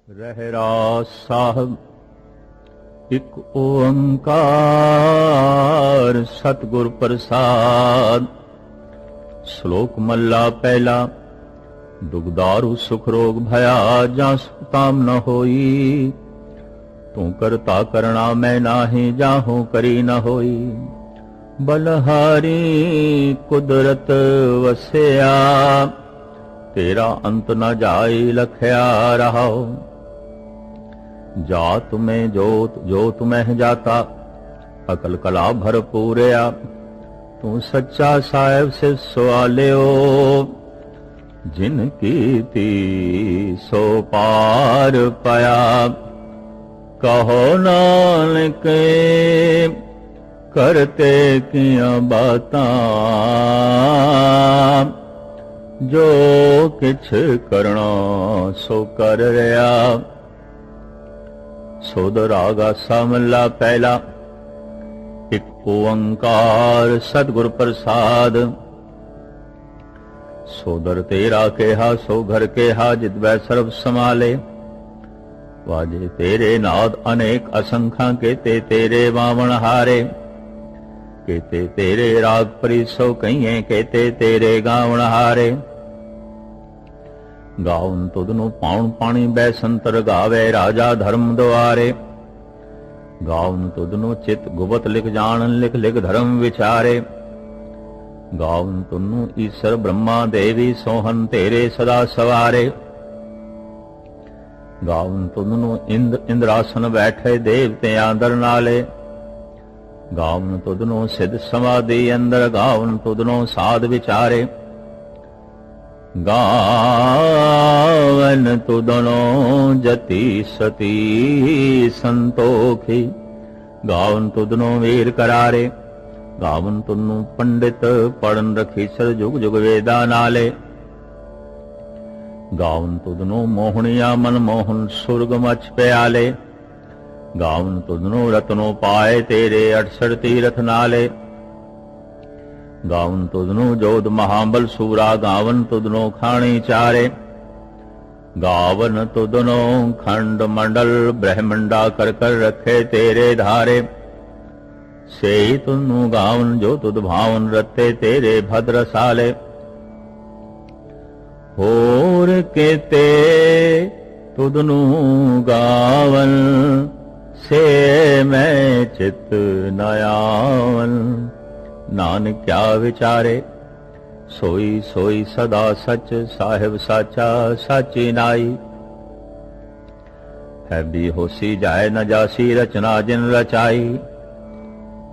ਰਹਿਰਾਸ ਸਾਹਿਬ ਇਕ ਓੰਕਾਰ ਸਤਿਗੁਰ ਪ੍ਰਸਾਦ। ਸ਼ਲੋਕ ਮਹਲਾ ਪਹਿਲਾ। ਦੁਗਦਾਰੂ ਸੁਖ ਰੋਗ ਭਇਆ ਜਾਂ ਸੁਤਾਮ ਨ ਹੋਈ। ਤੂੰ ਕਰਤਾ ਕਰਣਾ ਮੈਂ ਨਾਹੀ ਜਾਹੂ ਕਰੀ ਨ ਹੋਈ। ਬਲਹਾਰੀ ਕੁਦਰਤ ਵਸਿਆ ਤੇਰਾ ਅੰਤ ਨ ਜਾਈ ਲਖਿਆ ਰਹਾਓ। जात में जोत जोत में जाता अकल कला भरपूरया। तू सच्चा साहेब से सवालियो जिनकी ती सो पार पाया। कहो नानक करते किया बातां जो किछ करना सो कर रहा। सोदर आगासा महला पहला। एक ओंकार सतगुर प्रसाद। सोदर तेरा केहा सो घर केहा जित वै सर्व समाले। वाजे तेरे नाद अनेक असंख्या केते तेरे वावण हारे। केते तेरे राग परिसो कहिए केते तेरे गावण हारे। गावन तुदनु पाउन पाणी बैसंतर गावे राजा धर्म द्वारे। गावन तुदनु चित गुपत लिख जानन लिख लिख धर्म विचारे। गावन तुनु ईश्वर ब्रह्मा देवी सोहन तेरे सदा सवारे। गावन तुदनु इंद्र इंद्रासन बैठे देवते आदर नाले। गावन तुदनु सिद्ध समाधि अंदर गावन तुदनु साध विचारे। गावन तुदनो जति सती संतोखी। गावन तुदनो वीर करारे। गावन तुदनु पंडित पढ़न रखी सर जुग जुग वेदा नाले। गावन तुदनो मोहनिया मन मोहन सुर्ग मच प्याले। गावन तुदनो रत्नो पाए तेरे 68 तीरथ नाले। गावन तुदनु जोध महाबल सूरा गावन तुदनो खाणी चारे। गावन तुदनो खंड मंडल ब्रह्मंडा कर कर रखे तेरे धारे। से तुनु गावन जो तुद भावन रते तेरे भद्रसाले। होर केते तुदनु गावन से मैं चित नयावन। नानक क्या विचारे सोई सोई सदा सच साहिब साचा साची नाई। है भी होसी जाए न जासी रचना जिन रचाई।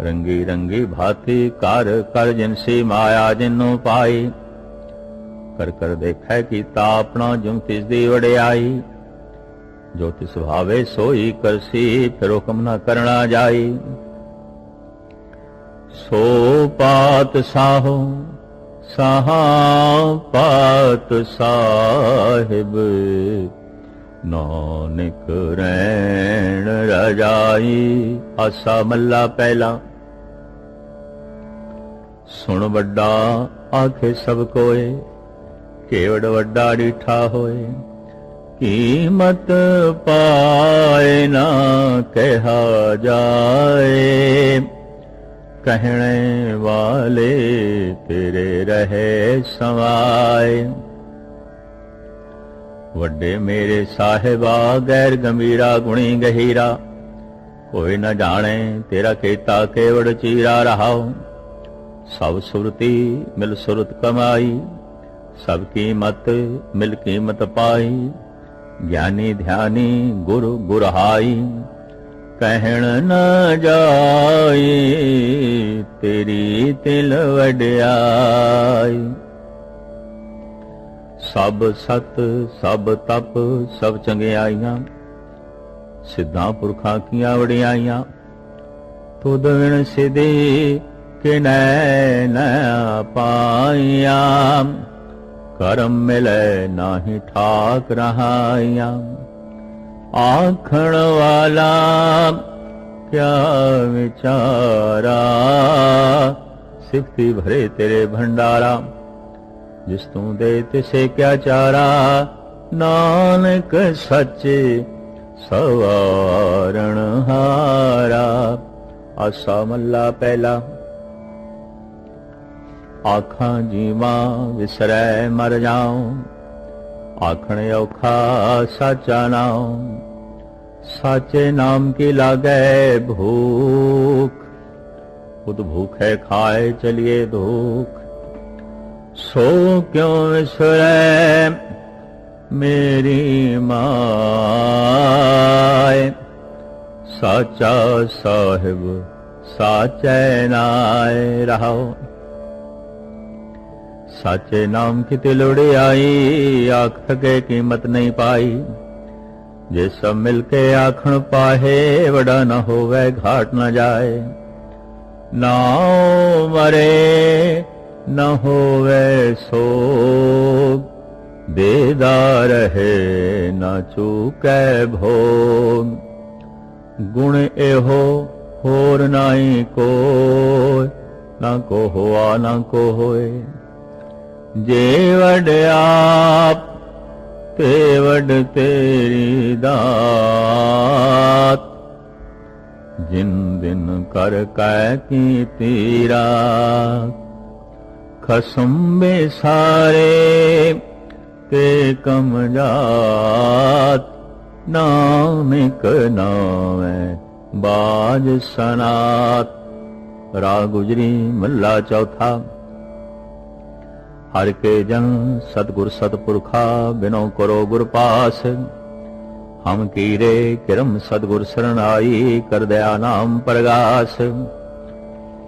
रंगी रंगी भांति कर कर जिनसी माया जिनो पाई। कर कर देखै कीता अपना जुम तिसदी वड़ियाई। जो तिस भावे सोई करसी फिर हुक्म न करना जाई। सो पात साहो साहा पात साहिब। नानक रैन रजाई। आसा महला पहला। सुन वड्डा आखे सब कोय केवड़ वड्डा डिठा होए। कीमत पाए ना कहा जाए। कहने वाले तेरे रहे समाए। वड्डे मेरे साहिबा गैर गंभीरा गुणी गहीरा। कोई न जाने तेरा केता केवड़ चीरा रहाओ। सब सुरती मिल सुरत कमाई। सब कीमत मिल कीमत पाई। ज्ञानी ध्यानी गुरु गुरहाई। कहण न जाए तेरी तिल वड्याई। सब सत सब तप सब चंगियाइयां सिद्धां पुरखां कीयां वड्याइयां। तुद विण सिद्धि किनै न पाइयां। करम मिले नाहि ठाक रहाइयां। आखण वाला क्या विचारा। सिफती भरे तेरे भंडारा। जिस तू दे तिसे क्या चारा। नानक सच्चे सवारण हारा। आसा मल्ला पहला। आखां जीवा विसरै मर जाऊं, आखण औखा साचा नाम। साचे नाम की लागै भूख, खुद भूखे खाए चलिए दुख। सो क्यों विसरै मेरी माय, साचा साहिब साचे नाय रहो। साचे नाम की तिलोड़ी आई, आख थके कीमत नहीं पाई। जे सब मिलके आखण पाहे, वड़ा न होवे घाट न जाए। नाउ मरे न होवे सोग, देदा रहे न चूकै भोग। गुण एहो होर नाई कोय, न को होआ न को होए। जे वड आप ते वड तेरी दात, जिन दिन कर कै कीती रात। खसम बेसारे ते कम जात, नानक नामै बाज सनात। राग गुजरी मल्ला चौथा। हर के जन सतगुर सतपुरखा, बिनो करो गुर पास। हम कीरे किरम सतगुर शरण आई, कर दया नाम परगास।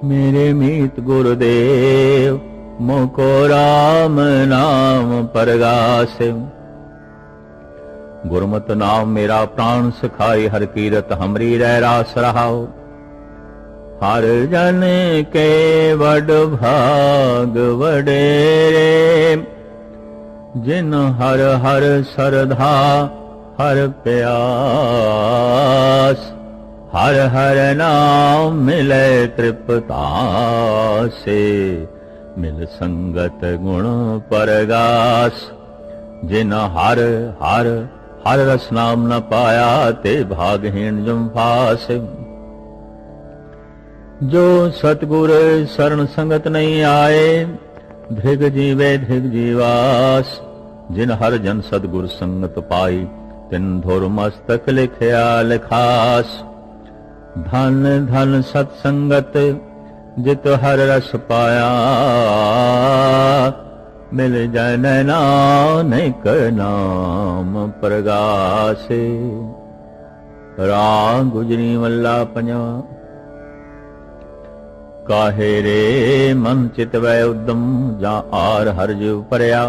मेरे मीत गुरुदेव, मोको राम नाम परगास। गुरमत नाम मेरा प्राण सखाई, हर कीरत हमरी रह रास रहाओ। हर जन के वड भाग वडेरे, जिन हर हर सरधा हर प्यास। हर हर नाम मिले तृप्ता से, मिल संगत गुण परगास। जिन हर हर हर रस नाम न पाया, ते भागहीन जुम फास। जो सतगुर शरण संगत नहीं आए, धिग जीवे धिग जीवास। जिन हर जन सतगुर संगत पाई, तिन धुर मस्तक लिखया लिखास। धन धन सत्संगत जित हर रस पाया, मिल जन नानक नाम परगासे। राग गुजरी मल्ला पंजवा। काहे रे मन चित वै उद्दम, जा आर हर जीव परया।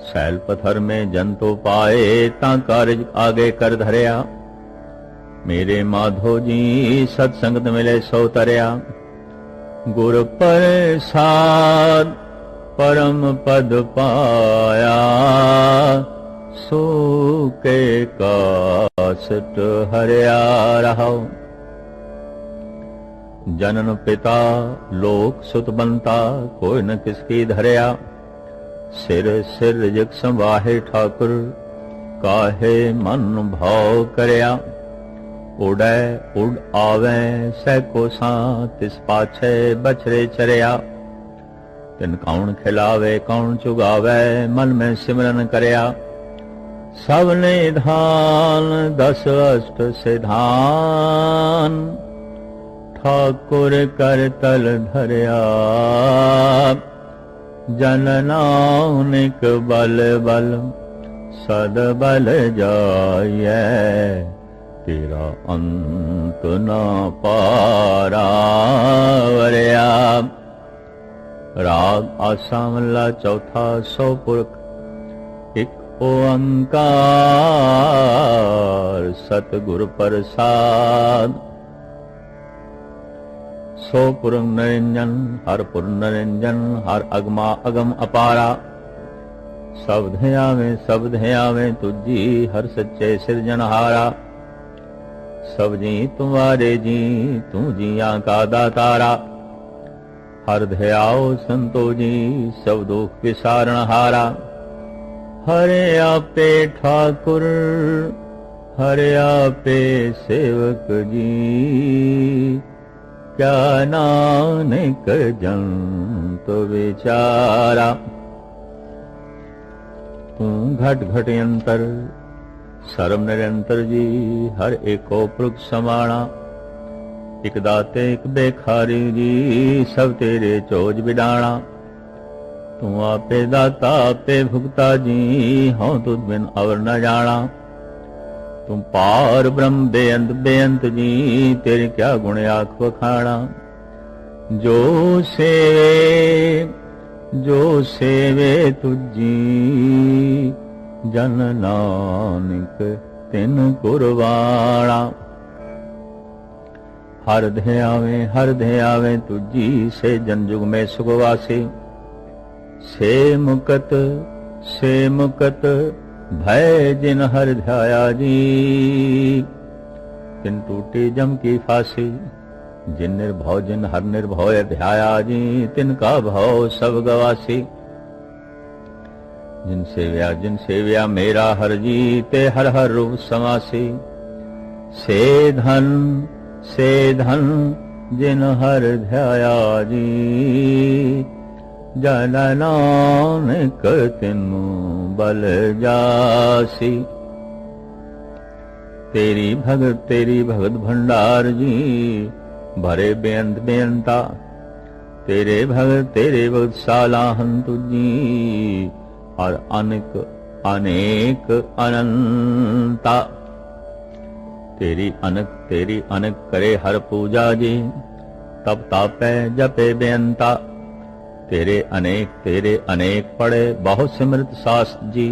सैल पत्थर में जन तो पाए, ता कारज आगे कर धरया। मेरे माधो जी सत्संगत मिले सो तरया। गुर प्रसाद परम पद पाया, सो के कासट हरया रहो। जनन पिता लोक सुत बनता, कोई न किसकी धरया। सिर सिर जिक संवाहे ठाकुर, काहे मन भाव करया। उड़ै उड़ आवे सैको सा, तिस पाछे बछरे चरया। तिन कौन खिलावे कौन चुगावे, मन में सिमरन करया। सब निधान दस अष्ट सिधान, ठाकुर कर तल धरया। जन नानक बल बल सद बल जाइए, तेरा अंत न पारा वरया। राग आसा मल्ला चौथा। सौ पुरख एक ओंकार, सतगुर प्रसाद। सो पुर निरंजन हर पुर निरंजन, हर अगमा अगम अपारा। सब धया में तुझी, हर सच्चे सिरजनहारा। सब जी तुम्हारे जी, तू जिया का दातारा। हर धयाओ संतो जी, सब दुख विसारण हारा। हरे आपे ठाकुर हरे आपे सेवक जी, क्या नानक जन तो विचारा। तू घट घट अंतर सर्व निरंतर जी, हर एको पुरख समाना। इक दाते इक बेखारी जी, सब तेरे चोज बिडाणा। तू आपे दाता आपे भुगता जी, हों तुझ बिन अवर न जाना। तुम पार ब्रह्म बेअंत जी, तेरे क्या गुण आख वखाणा। जो सेवे तुझी, जन नानक तिन कुरबाणा। हर ध्यावे तुझी, से जन जुग में सुखवासी। से मुकत भय जिन हर ध्याया जी, तिन टूटी जम की फांसी। जिन निर्भव जिन हर निर्भय ध्याया जी, तिनका भव सब गवासी। जिन सेव्या मेरा हर जी, ते हर हर रूप समासी। से धन जिन हर ध्याया जी, जन नानक तिनु बल जासी। तेरी भगत भंडार जी, भरे बेअंता। तेरे भगत सालाहन तुझी, और अनेक अनंता। तेरी अनक करे हर पूजा जी, तब तापै जपे बेअंता। तेरे अनेक पढ़े बहुत सिमृत शास्त्र जी,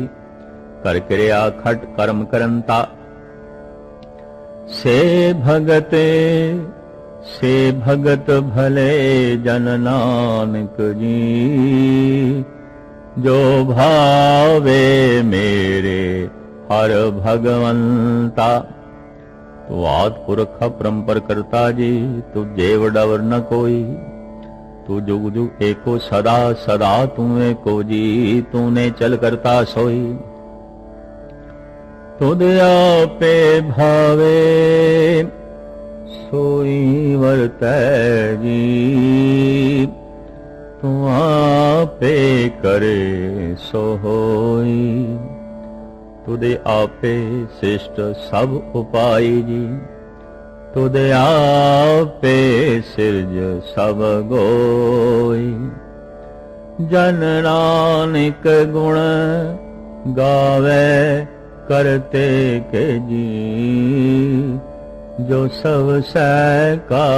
कर क्रिया खट कर्म करंता। से भगत भले जन नानक जी, जो भावे मेरे हर भगवंता। तू आदि पुरख परंपर करता जी, तू जेव डवर न कोई। तू जुग जुग एको सदा सदा तू एको जी, तूने चल करता सोई। तुद आपे भावे सोई वर्तै जी, तू आपे करे सो होई। तुदे आपे श्रेष्ठ सब उपाय जी, तुदे आपे सिरज सब गोई। जन नानक गुण गावे करते के जी, जो सब सै का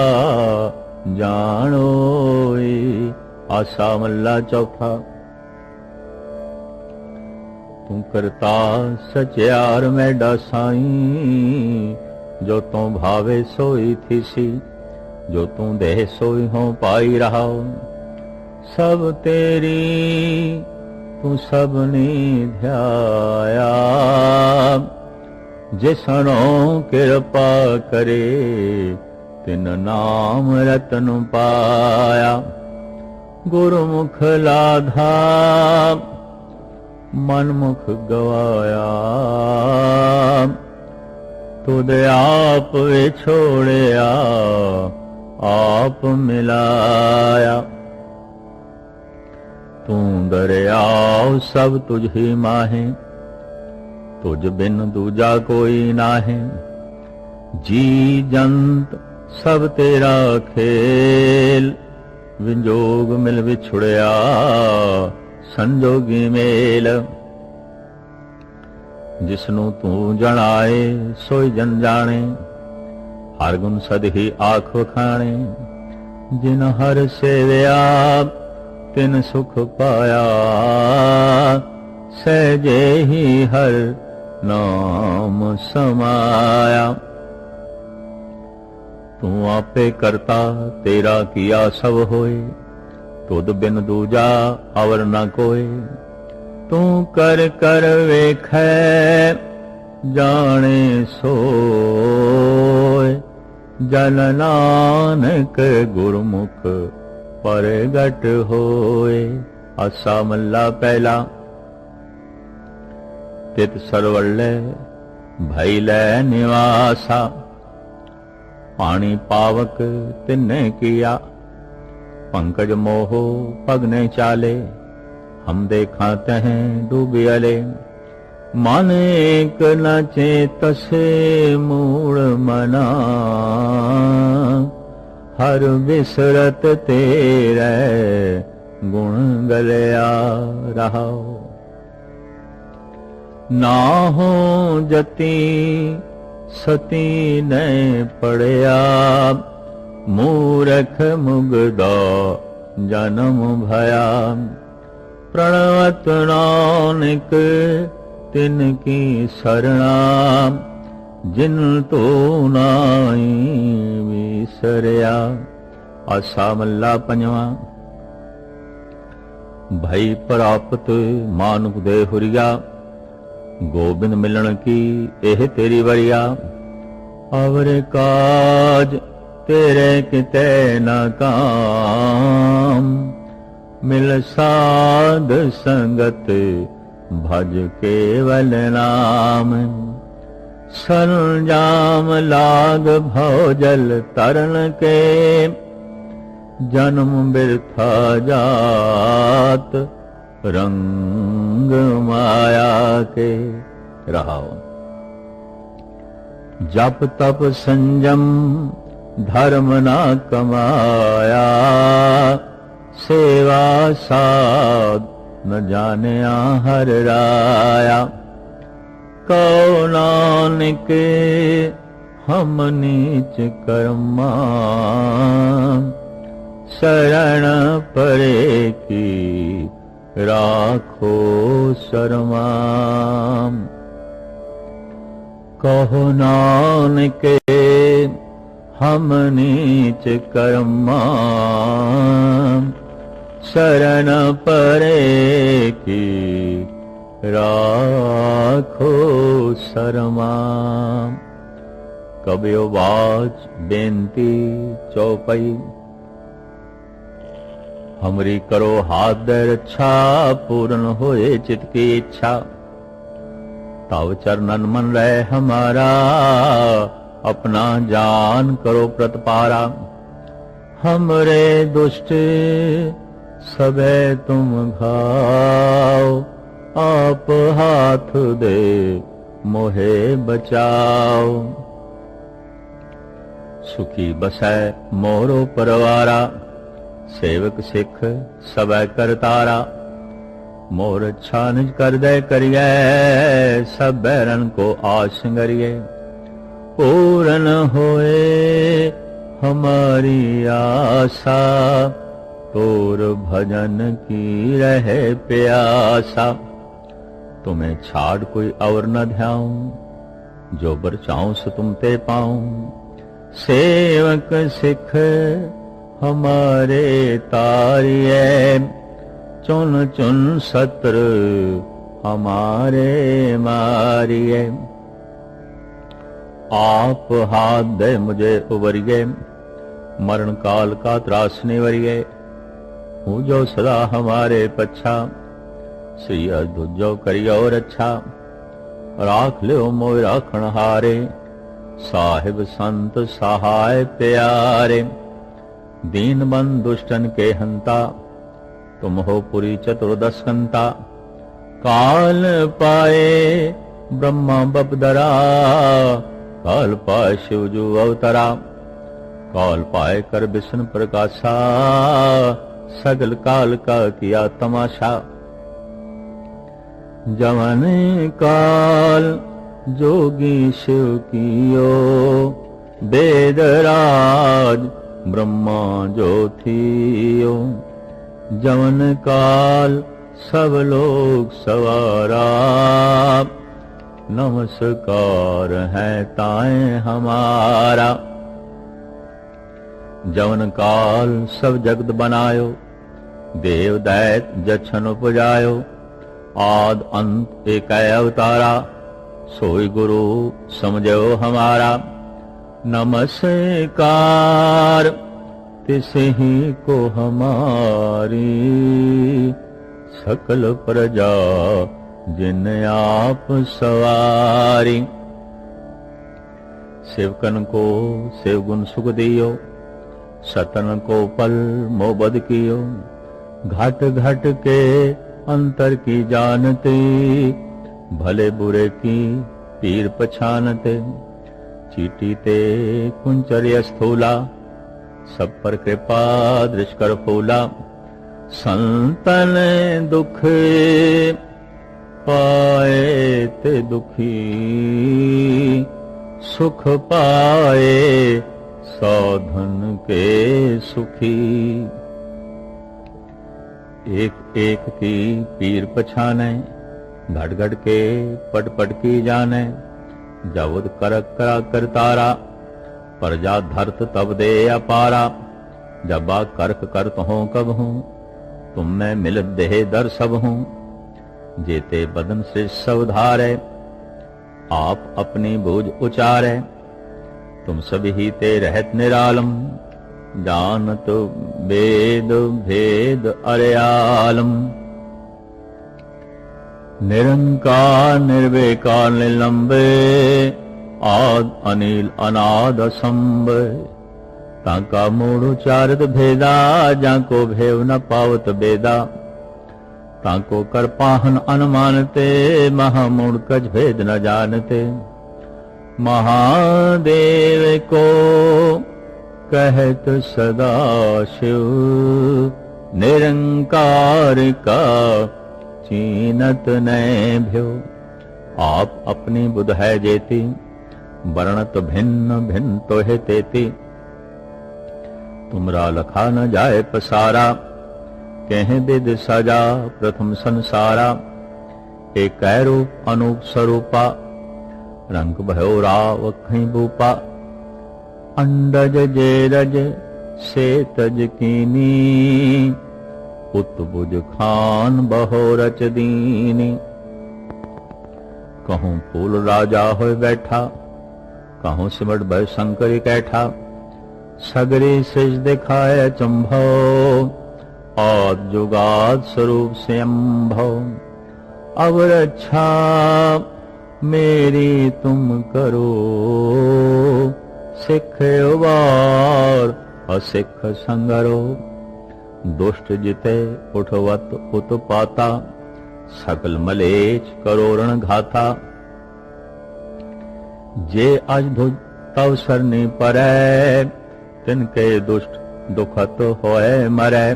जानोई। आसा मल्ला चौथा। तू करता सचियार मैडा साईं, जो तू भावे सोई थीसी। जो तू देह सोई हो पाई रहा। सब तेरी तू सबनी ध्याया, जिसनो कृपा करे तिन नाम रतन पाया। गुरुमुख लाधा मनमुख गवाया, तुद आप छोड़या आप मिलाया। तू दरियाव सब तुझ ही माहे, तुझ बिन दूजा कोई नाहे। जी जंत सब तेरा खेल, विंजोग मिल विछुड़या संजोगी मेल। जिसनु तू जनाए सोई जन जाने, हर गुण सद ही आख वखाणे। जिन हर सेव्या तिन सुख पाया, सहजे ही हर नाम समाया। तू आपे करता तेरा किया सब होए, तुद बिन दूजा अवर न कोय। तू कर कर वेखै जाने सोय, जन नानक गुरमुख परगट होए। आसा मल्ला पहला। तित सरवल्ले भैलै निवासा। पानी पावक तिन्ने किया, पंकज मोहो पगने चाले। हम देखा तह डूबियले, मन एक न चेतसे मूल मना। हर बिसरत तेरे गुण गलिया रहा। ना हो जती सती ने पड़िया, मूरख मुगदा जन्म भया। प्रणवत नानक तिनकी सरना, जिन तो नाई विसरिया। आसा मल्ला पंजवा। भई प्राप्त मानुक दे हुरिया, गोबिंद मिलन की एह तेरी वरिया। अवर काज तेरे किते न काम, मिल साध संगत भज केवल नाम। सरंजाम लाग भौजल तरन के, जन्म बिरथा जात रंग माया के। रहाओ। जप तप संजम धर्म ना कमाया, सेवा साध न जानिया हर राया। कहो नानक हम नीच कर्मा, शरण परे की राखो शर्मा। कहो नानक हम नीच कर्मा, शरण परे की राखो शर्मा। कबियो बाच बेनती चौपई, हमरी करो हाथ दे रक्षा। पूर्ण होए चित की इच्छा, तव चरणन मन रहे हमारा। अपना जान करो प्रतपारा, हमरे दुष्ट सबे तुम घाओ। आप हाथ दे मोहे बचाओ। सुखी बसै मोरो परवारा, सेवक सिख सबै करतारा। मोर अच्छा निज कर दे करिए, सब बैरन को आशंगरिए। पूरन होए हमारी आशा, तोर भजन की रहे प्यासा। तुम्हें छाड़ कोई और न ध्याऊं, जो बर चाहूं सो तुम ते पाऊं। सेवक सिख हमारे तारिए, चुन चुन सत्र हमारे मारिए। आप हाथ दे मुझे उबरिए, मरण काल का त्रास निवरिए। हूँ जो सदा हमारे पच्छा, श्री अद्भुत जो करियो रक्षा। राख लियो मोय राखण हारे, साहिब संत सहाय प्यारे। दीन बंद दुष्टन के हंता, तुम हो पुरी चतुर्दशकंता। काल पाए ब्रह्मा बपदरा, काल पाए शिव जू अवतरा। काल पाए कर विष्णु प्रकाशा, सगल काल का किया तमाशा। जवन काल जोगी शिव कियो, वेदराज ब्रह्मा जो थियो। जवन काल सब लोग सवारा, नमस्कार है ताए हमारा। जवन काल सब जगत बनायो, देव दैत जछन उपजायो। आद अंत एक अवतारा, सोई गुरु समझो हमारा। नमस्कार तिसही को हमारी, सकल प्रजा जिन आप सवारी। सेवकन को सेवगुण सुख दियो, सतन को पल मोबद कियो। घट घट के अंतर की जानते, भले बुरे की पीर पछानते। चीटी ते कुंचर्य स्थूला, सब पर कृपा दृश कर फूला। संतन दुख पाए ते दुखी, सुख पाए साधन के सुखी। एक एक की पीर पछाने, घट घट के पट पट की जाने। जबुद कर करा कर तारा, प्रजा धरत तब दे अपारा। जबा करक करत हो कब हूँ, तुम में मिल देह दर सब हूँ। जेते बदन से सब धारे, आप अपनी बूझ उचारे। तुम सब ही ते रहत निरालम, जानत वेद भेद अर्यालम। निरंकार निर्विकार निलंबे, आद अनिल अनाद असंभय। ताका मूढ़ उचारत भेदा, जाको भेव न पावत बेदा। ताको कर पाहन अनुमानते, महामूढ़ कछ भेद न जानते। महादेव को कहत सदा शिव, निरंकार का चीनत नय भ्यो। आप अपनी बुध है जेती, वर्णत भिन्न भिन्न तो है तेती। तुमरा लखा न जाए पसारा, कह विद सजा प्रथम संसारा। एक रूप अनूप स्वरूपा, रंग भयो राव खई भूपा। अंडज जेरज से तज कीनी, उत्बुज खान बहो रच दीनी। कहूँ फूल राजा होय बैठा, कहूँ सिमट भय शंकर कैठा। सगरी सिज दिखाए चंभव, आद जुगाद स्वरूप से अम्भव। अब रक्षा मेरी तुम करो, सिख उबार असिख संगरो। दुष्ट जिते उठवत उत्पाता, सकल मलेच करोरण घाता। जे अजभुज तव सरनी परै, तिनके दुष्ट दुखत होए मरै।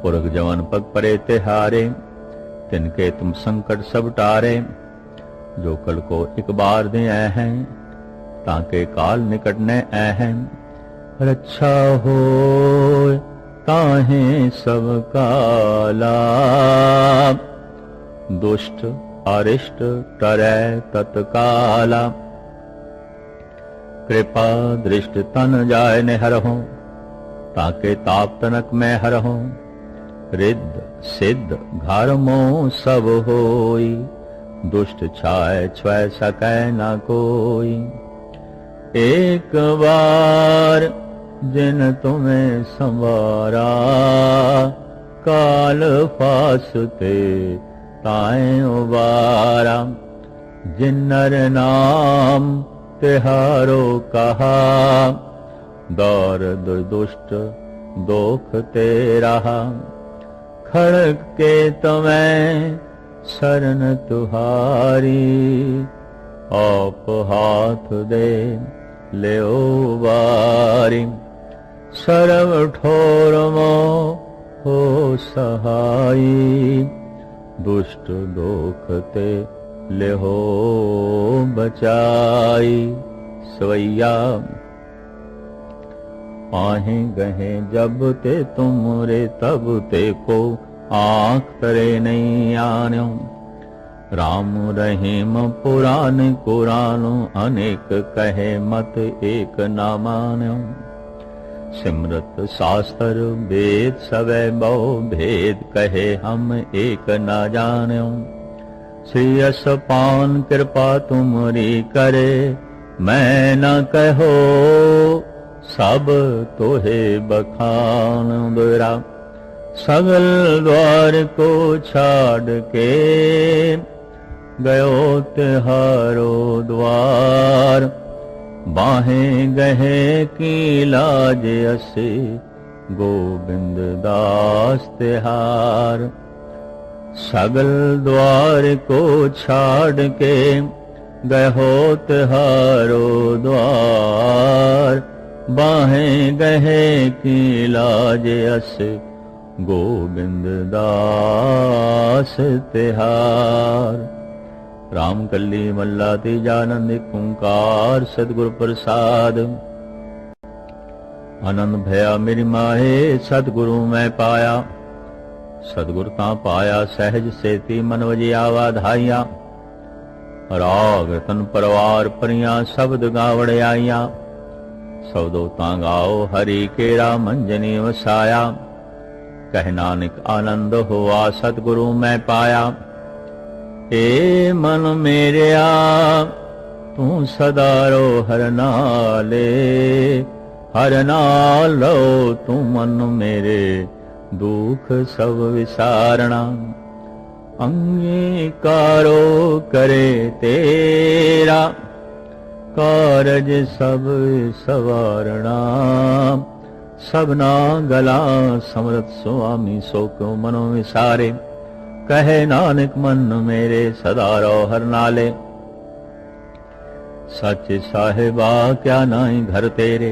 पुरख जवन पग परे तिहारे, तिनके तुम संकट सब टारे। जो कल को एक बार दे हैं, ताके काल निकट न हैं। रक्षा हो ताहे सब काला, दुष्ट अरिष्ट टरै तत्काला। कृपा दृष्ट तन जाय ने हरहूं, ताके ताप तनक में हरहूं। रिद्ध सिद्ध घर मोह सब होई, दुष्ट छाय छुए सकै न कोई। एक बार जिन तुम्हें संवारा, काल फासते ताए उबारा। जिन नर नाम तिहारो कहा, दौर दुष्ट दोख ते रहा। खड़ग के तुम्हें शरण तुहारी, आप हाथ दे लेओ बारी। सर्व ठोर मोह हो सहाई, दुष्ट दोखते लेहो बचाई। सवैया पाहे गहे जब ते तुमरे, तब ते को आँख करे नहीं आन्यो। राम रहीम पुराण कुरान, अनेक कहे मत एक ना मान्यो। सिमरत शास्त्र वेद सवै बहु, भेद कहे हम एक ना जान्यो। श्री यस पान कृपा तुमरी करे, मैं न कहो सब तोहे बखान दोरा। सगल द्वार को छाड़ के गयो तिहारो द्वार, बाहें गहे की लाज असे गोविंद दास तिहार। सगल द्वार को छाड़ के गयो तिहारो द्वार, बाहें गहे की लाज अस गोविंद दास तिहार। राम कली मल्ला तीजानंद ओंकार सतगुरु प्रसाद। आनंद भया मेरी माहे सतगुरु मैं पाया, सतगुरु तां पाया सहज सेती मन वजिया वाधाइया। राग रतन परवार परियां शब्द गावड़ आईया, सौदो तां गाओ हरि केरा मंजनी वसाया। कह नानक आनंद हुआ सतगुरु मैं पाया, ए मन मेरिया तू सदा रो हर नाले। हर नालो तू मन मेरे दुख सब विसारणा। अंगीकारो करे तेरा कारज सब सवारणा। सबना गला समरथ स्वामी सो क्यों मनो विसारे। कहे नानक मन मेरे सदा रो हर नाले। सच साहिबा क्या नाई घर तेरे,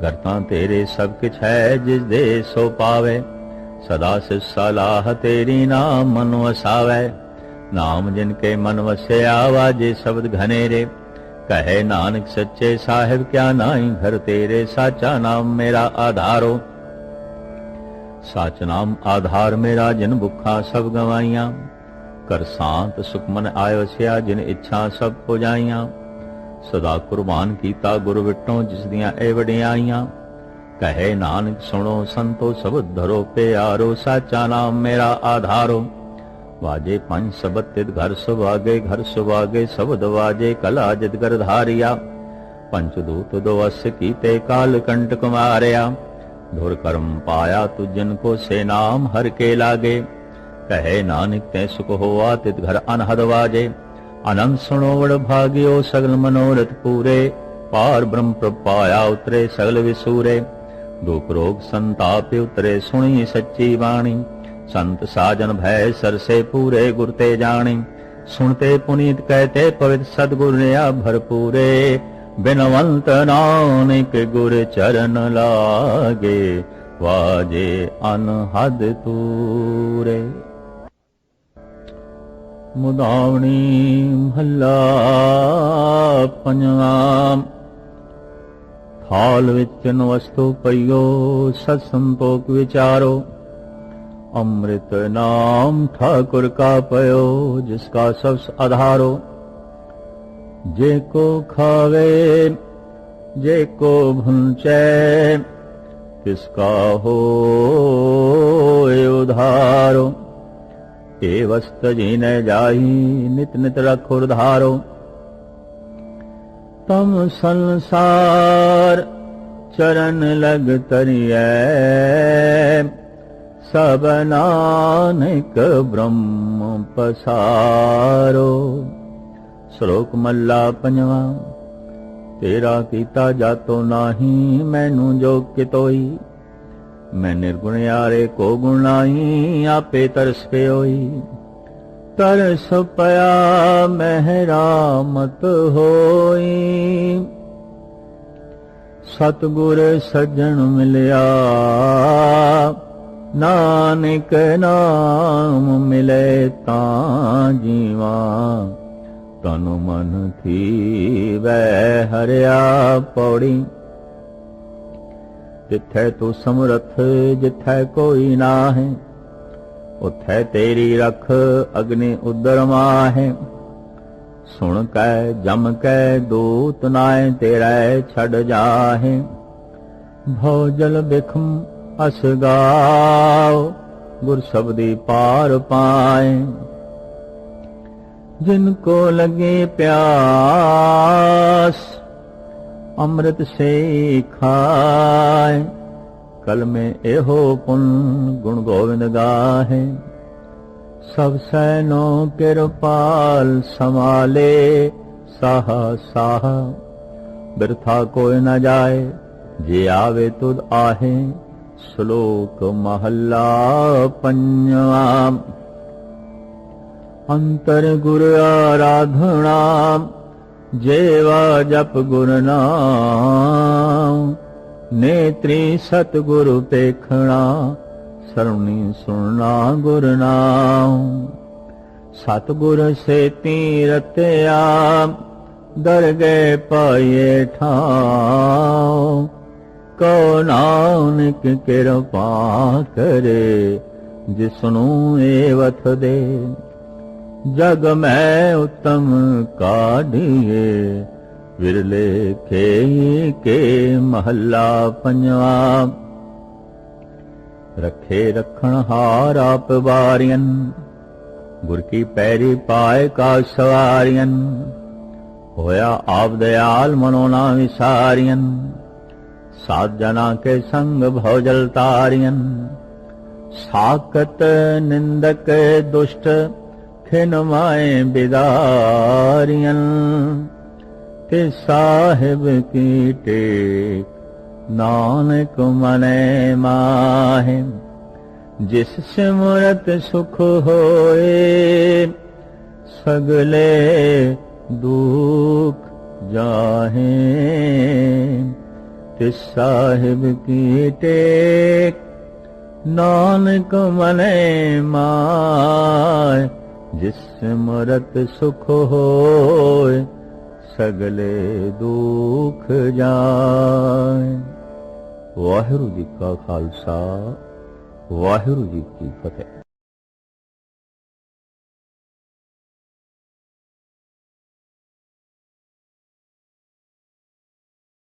घर तां तेरे सब किछ है जिस दे सो पावे। सदा से सलाह तेरी नाम मन वसावे। नाम जिनके मन वस्या वाजे शब्द घनेरे। कहे नानक सच्चे साहिब क्या नाई घर तेरे। साचा नाम मेरा आधारो, साच नाम आधार मेरा जिन भुखा सब गवाइया। कर शांत सुख मन आय वसिया जिन इच्छा सब पुजाइया। सदा कुर्बान कीता गुरु विटों जिस दियां ए वडियाइयां। कहे नानक सुनो संतो सब धरो प्यारो। साचा नाम मेरा आधारो। वाजे पंच सबद तित घर सुभागे, घर सुभागे शब्द वाजे कला जित कर धारिया। पंचदूत दो अस कीते काल कंटक मारया। धुर कर्म पाया तु जिनको से नाम हर के लागे। कहे नानक ते सुख होआ तित घर अनहद वाजे। अनंत सुनो वड भाग्यो सगल मनोरथ पूरे। पार ब्रह्म प्रभ पाया उतरे सगल विसूरे। दुख रोग संताप उतरे सुनी सच्ची वाणी। संत साजन भय सरसे पूरे गुर ते जानी। सुनते पुनीत कहते पवित्र सतगुर ने भरपूरे। बिनवंत नानक गुर चरण लागे, वाजे अनहद तूरे। मुदावनी महला पंजवा। थाल विच वस्तु पइयो सत संतोख विचारो। अमृत नाम ठाकुर का पयो जिसका सबस आधारो। जे को खावे जे को भुंचे तिसका हो उधारो। ए वस्त जीने जाही नित नित रखुर धारो। तम संसार चरण लग तरिए सब नानक ब्रह्म पसारो। श्लोक मल्ला पंजवा। तेरा कीता जातो नाही मैनू जोग कितोई। मैं निर्गुण यारे को गुण नाही आपे तरस पे होई। तरस पया महरा मत होई। सतगुर सज्जन मिलया नानक नाम मिले तां जीवा। तन मन थी वै हरिया पौड़ी। जिथे तू समरथ जिथे कोई नाहे। उथे तेरी रख अग्नि उदर माहे। सुन कै जम कै दूत नाय तेरे छड़ जाहे। भौजल बिखम अस गाओ गुर शब्दी पार पाए। जिनको लगे प्यास अमृत से खाए। कल में एहो पुन गुण गोविंद गाहे। सब सैनो किरपाल समाले साहा साहा। बिरथा कोई न जाए जे आवे तुद आहे। श्लोक महला पंजवा। अंतर गुर आराधना जेवा जप गुर नाम। नेत्री सतगुरु पेखना सरणी सुनना गुर नाम। सतगुर से तीरत्या दरगे पाए ठाव। को नानक कृपा करे जिसनु एवथ दे। जग में उत्तम काढ़िए विरले खेई के महला पंजवा। रखे रखण हार आप वारियन गुर की पैरी पाए का सवारियन। होया आप दयाल मनोना विसारियन। सात जना के संग भवजल तारियन। साकत निंदक दुष्ट खिन माए बिदारियन। ते साहिब की टेक नानक मने माहे। जिस सिमरत सुख होए सगले दुख जाहे। तिस साहिब की टेक नानक मने माय। जिस सिमरत सुख होए सगले दुख जाए। वाहिगुरू जी का खालसा वाहिगुरू जी की फतेह।